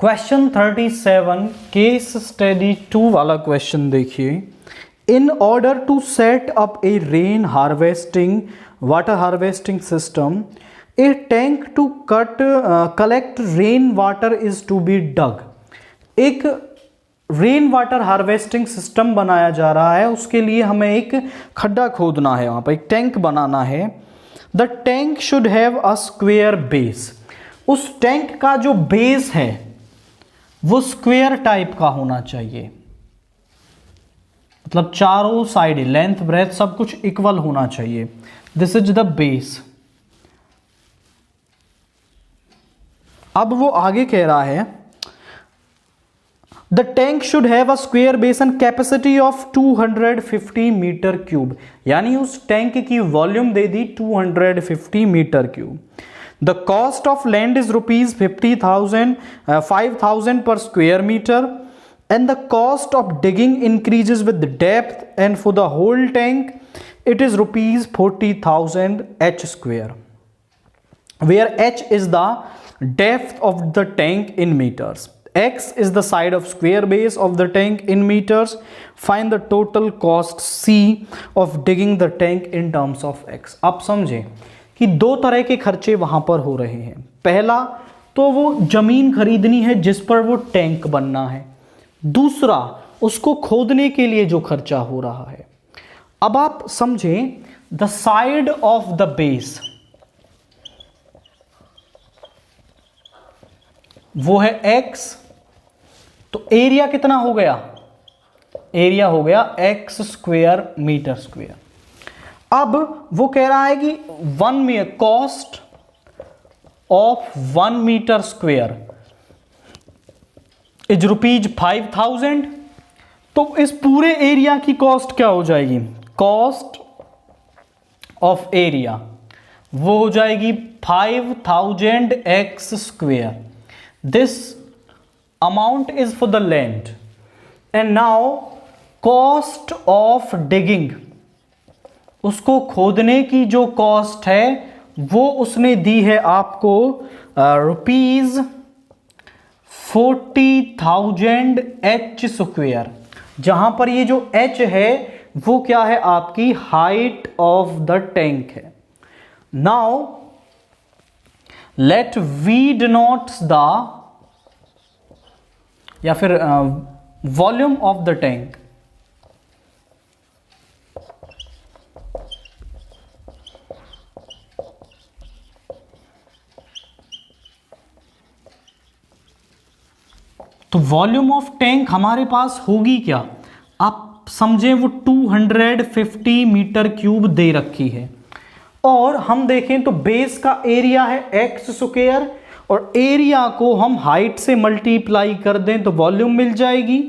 Question 37 case study 2 वाला question देखिए। In order to set up a rain harvesting water harvesting system a tank to collect rain water is to be dug. एक rain water harvesting system बनाया जा रहा है, उसके लिए हमें एक खड्डा खोदना है, वहां पर एक टैंक बनाना है। The tank should have a square base. उस टैंक का जो बेस है वो स्क्वेयर टाइप का होना चाहिए, मतलब चारों साइड लेंथ ब्रेथ सब कुछ इक्वल होना चाहिए। This is the base. अब वो आगे कह रहा है the tank should have a square base and capacity of 250 metre cube, यानी उस टैंक की वॉल्यूम दे दी 250 metre cube. The cost of land is rupees 5,000 per square meter, and the cost of digging increases with the depth, and for the whole tank it is rupees 40,000 h square, where h is the depth of the tank in meters, x is the side of square base of the tank in meters. Find the total cost c of digging the tank in terms of x. आप समझें कि दो तरह के खर्चे वहां पर हो रहे हैं। पहला तो वो जमीन खरीदनी है जिस पर वो टैंक बनना है, दूसरा उसको खोदने के लिए जो खर्चा हो रहा है। अब आप समझें the side of the base वो है x, तो एरिया कितना हो गया? एरिया हो गया x स्क्वेयर मीटर स्क्वेयर। अब वो कह रहा है कि cost of 1 metre square is rupees 5,000। तो इस पूरे एरिया की कॉस्ट क्या हो जाएगी? कॉस्ट ऑफ एरिया वो हो जाएगी 5,000 x square. This amount is for the land. And now cost of digging, उसको खोदने की जो कॉस्ट है वो उसने दी है आपको रुपीज 40,000 एच स्क्वेयर, जहां पर ये जो एच है वो क्या है? आपकी हाइट ऑफ द टैंक है। Now let we denotes the या फिर वॉल्यूम ऑफ द टैंक। तो वॉल्यूम ऑफ टैंक हमारे पास होगी क्या? आप समझें वो 250 मीटर क्यूब दे रखी है, और हम देखें तो बेस का एरिया है एक्स स्क्वेयर, और एरिया को हम हाइट से मल्टीप्लाई कर दें तो वॉल्यूम मिल जाएगी।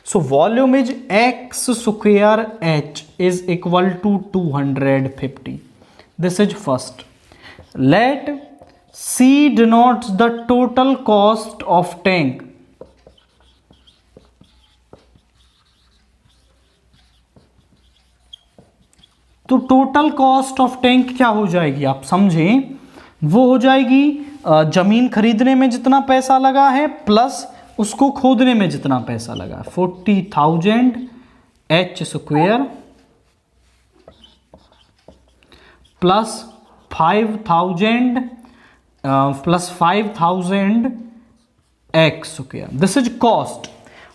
So volume is x square h is equal to 250। This is first. Let c denotes the total cost of tank. तो टोटल कॉस्ट ऑफ टैंक क्या हो जाएगी? आप समझें वो हो जाएगी जमीन खरीदने में जितना पैसा लगा है प्लस उसको खोदने में जितना पैसा लगा, 40,000 H square plus 5,000 x square. This is cost.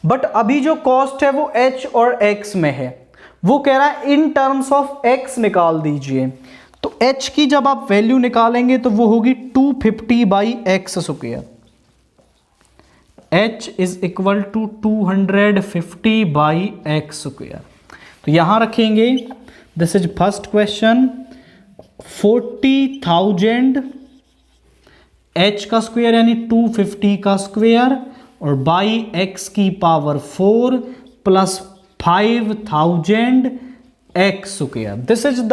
But अभी जो कॉस्ट है वो एच और एक्स में है, वो कह रहा है इन टर्म्स ऑफ एक्स निकाल दीजिए। तो एच की जब आप वैल्यू निकालेंगे तो वो होगी 250 by x square. H is equal to 250 by x square. तो यहां रखेंगे, this is first question, 40,000 h का स्क्वेयर यानी 250 का स्क्वेयर और बाई एक्स की power 4 plus 5,000 x square. This is the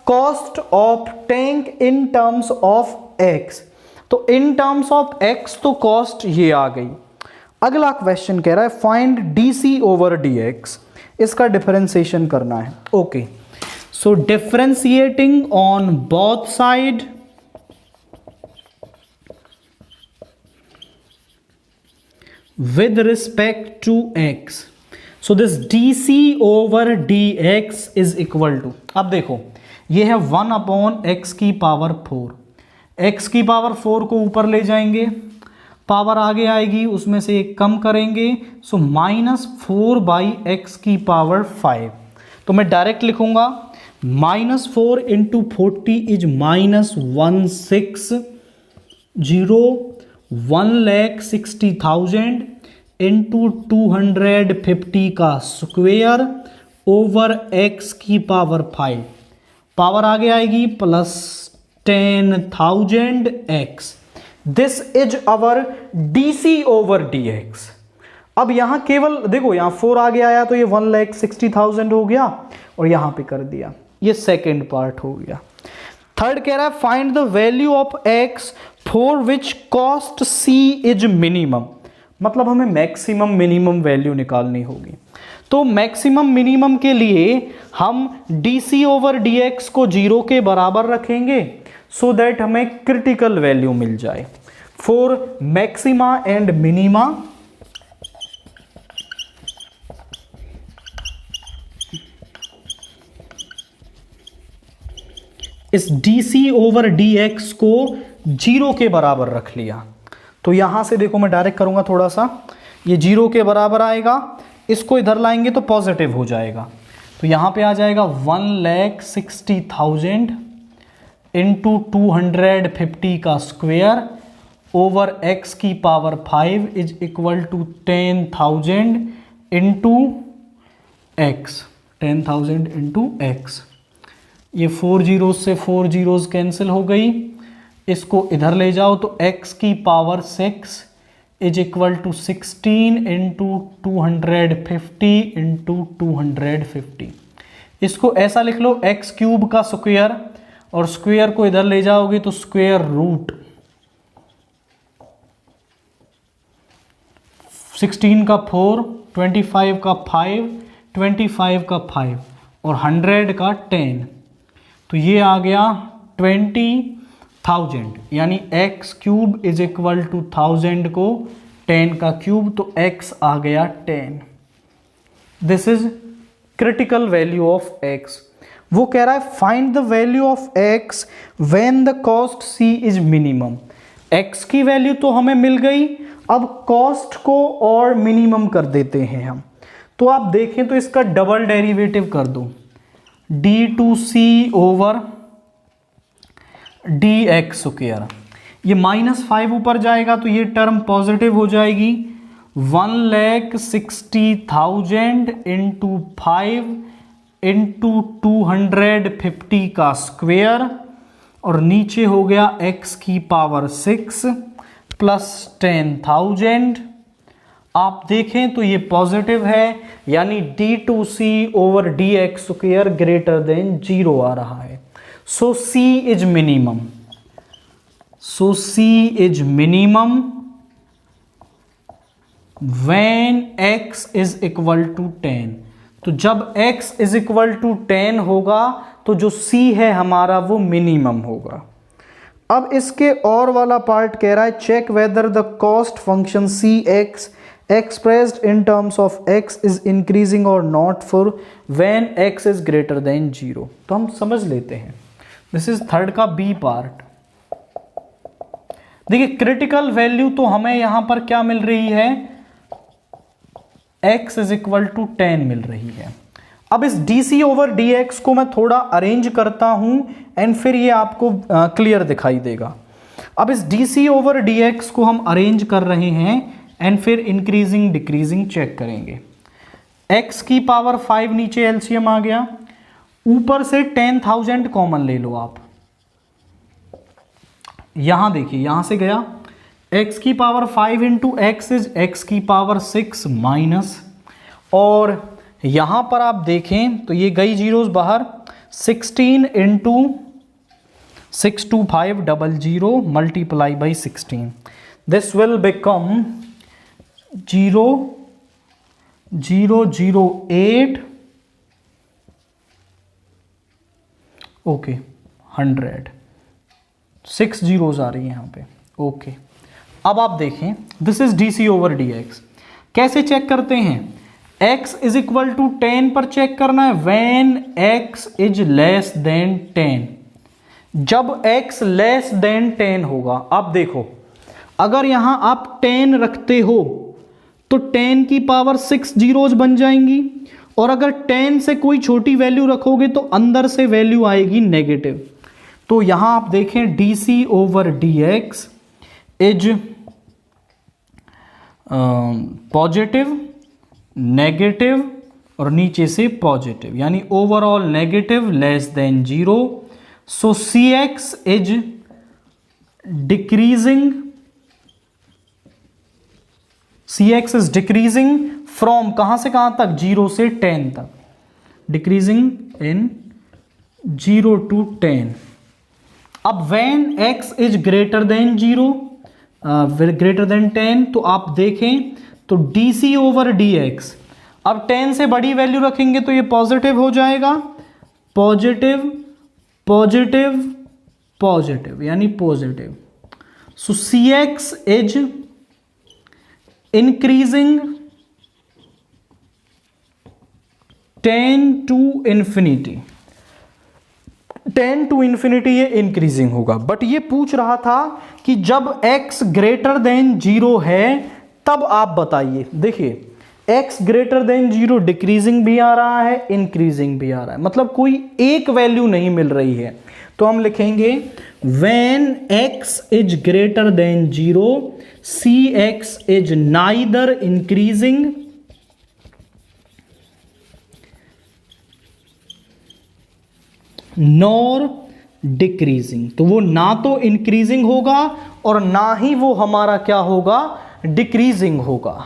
cost of tank in terms of x. तो in terms of x तो कॉस्ट ये आ गई। अगला क्वेश्चन कह रहा है फाइंड डीसी ओवर डीएक्स, इसका डिफरेंशिएशन करना है। Okay, so differentiating on both side, with respect to x. So this dc over dx is equal to, अब देखो ये है 1 अपॉन एक्स की पावर 4, एक्स की पावर 4 को ऊपर ले जाएंगे, पावर आगे आएगी, उसमें से एक कम करेंगे, सो -4 बाई एक्स की पावर 5. तो मैं डायरेक्ट लिखूंगा -4 इंटू 40 इज -160,1,60,000 इंटू 250 का स्क्वेयर ओवर एक्स की पावर 5, पावर आगे आएगी plus 10,000 x. This is our DC over dx. अब यहां केवल देखो, यहां 4 आगे आया तो ये 1,60,000 हो गया और यहां पे कर दिया, ये सेकेंड पार्ट हो गया. थर्ड कह रहा है find the value of x for which cost c is minimum. मतलब हमें मैक्सिमम मिनिमम वैल्यू निकालनी होगी. तो मैक्सिमम मिनिमम के लिए हम dc ओवर dx को 0 के बराबर रखेंगे सो दैट हमें क्रिटिकल वैल्यू मिल जाए फॉर मैक्सिमा एंड मिनिमा. इस dc ओवर dx को 0 के बराबर रख लिया. तो यहां से देखो मैं डायरेक्ट करूंगा थोड़ा सा, ये 0 के बराबर आएगा, इसको इधर लाएंगे तो पॉजिटिव हो जाएगा. तो यहां पे आ जाएगा 1,60,000 इंटू 250 का स्क्वेयर ओवर x की power 5 is equal to 10,000 into x, 10,000 into x. ये 4 जीरोज से 4 जीरोज कैंसिल हो गई, इसको इधर ले जाओ तो x की power 6 is equal to 16 into 250 into 250. इसको ऐसा लिख लो x क्यूब का स्क्वेयर, और स्क्वेयर को इधर ले जाओगे तो स्क्वेयर रूट 16 का 4, 25 का 5, 25 का 5 और 100 का 10. तो ये आ गया 20,000, यानी x cube is equal to 1000 को 10 का क्यूब, तो x आ गया 10. This is critical value of x. वो कह रहा है find the value of x when the cost c is minimum. x की वैल्यू तो हमें मिल गई, अब कॉस्ट को और मिनिमम कर देते हैं हम. तो आप देखें तो इसका डबल डेरिवेटिव कर दो, d2c ओवर dx स्क्वायर. ये -5 ऊपर जाएगा तो ये टर्म पॉजिटिव हो जाएगी, 1,60,000 इंटू 5 इंटू 250 का स्क्वेयर, और नीचे हो गया x की पावर 6 प्लस 10,000. आप देखें तो ये पॉजिटिव है, यानी d2c ओवर dx स्क्वायर ग्रेटर देन 0 आ रहा है. So c is minimum. So c is minimum when x is equal to 10. तो जब x इज इक्वल टू 10 होगा तो जो c है हमारा वो मिनिमम होगा. अब इसके और वाला पार्ट कह रहा है check whether the cost function cx expressed in terms of x is increasing or not for when x is greater than 0. तो हम समझ लेते हैं. दिस इज थर्ड का बी पार्ट. देखिए क्रिटिकल वैल्यू तो हमें यहां पर क्या मिल रही है, x इज इक्वल टू 10 मिल रही है. अब इस dc ओवर dx को मैं थोड़ा अरेंज करता हूं एंड फिर ये आपको क्लियर दिखाई देगा. अब इस dc ओवर dx को हम अरेंज कर रहे हैं एंड फिर इंक्रीजिंग डिक्रीजिंग चेक करेंगे. x की पावर 5 नीचे एलसीएम आ गया, ऊपर से 10,000 कॉमन ले लो आप. यहां देखिए यहां से गया, x की power 5 into x is x की पावर 6 माइनस, और यहां पर आप देखें तो ये गई जीरोस बाहर, 16 into 62500 multiply by 16. This will become 0,008 okay 100, 6 zeros आ रही है यहां पे. ओके अब आप देखें this is dc over dx. कैसे चेक करते हैं? x इज इक्वल टू 10 पर चेक करना है। When x is less than 10, जब x लेस देन 10 होगा। अब देखो, अगर यहां आप 10 रखते हो तो 10 की पावर 6 जीरोज बन जाएंगी, और अगर 10 से कोई छोटी वैल्यू रखोगे तो अंदर से वैल्यू आएगी नेगेटिव। तो यहां आप देखें d over d x is positive, negative और नीचे से पॉजिटिव, यानी overall negative less than 0। So c x is decreasing, c x is decreasing from कहां से कहां तक? 0 से 10 तक, डिक्रीजिंग इन 0 to 10। अब when x is greater than 0, greater than 10, तो आप देखें तो dc ओवर dx, अब 10 से बड़ी वैल्यू रखेंगे तो ये पॉजिटिव हो जाएगा, पॉजिटिव पॉजिटिव पॉजिटिव, यानी positive. So cx is increasing 10 to infinity, 10 to infinity ये इंक्रीजिंग होगा। बट ये पूछ रहा था कि जब x ग्रेटर देन 0 है तब आप बताइए। देखिए x ग्रेटर देन 0 डिक्रीजिंग भी आ रहा है, इंक्रीजिंग भी आ रहा है, मतलब कोई एक वैल्यू नहीं मिल रही है। तो हम लिखेंगे when x is greater than 0 cx is neither increasing nor decreasing. तो वो ना तो इंक्रीजिंग होगा और ना ही वो हमारा क्या होगा, डिक्रीजिंग होगा।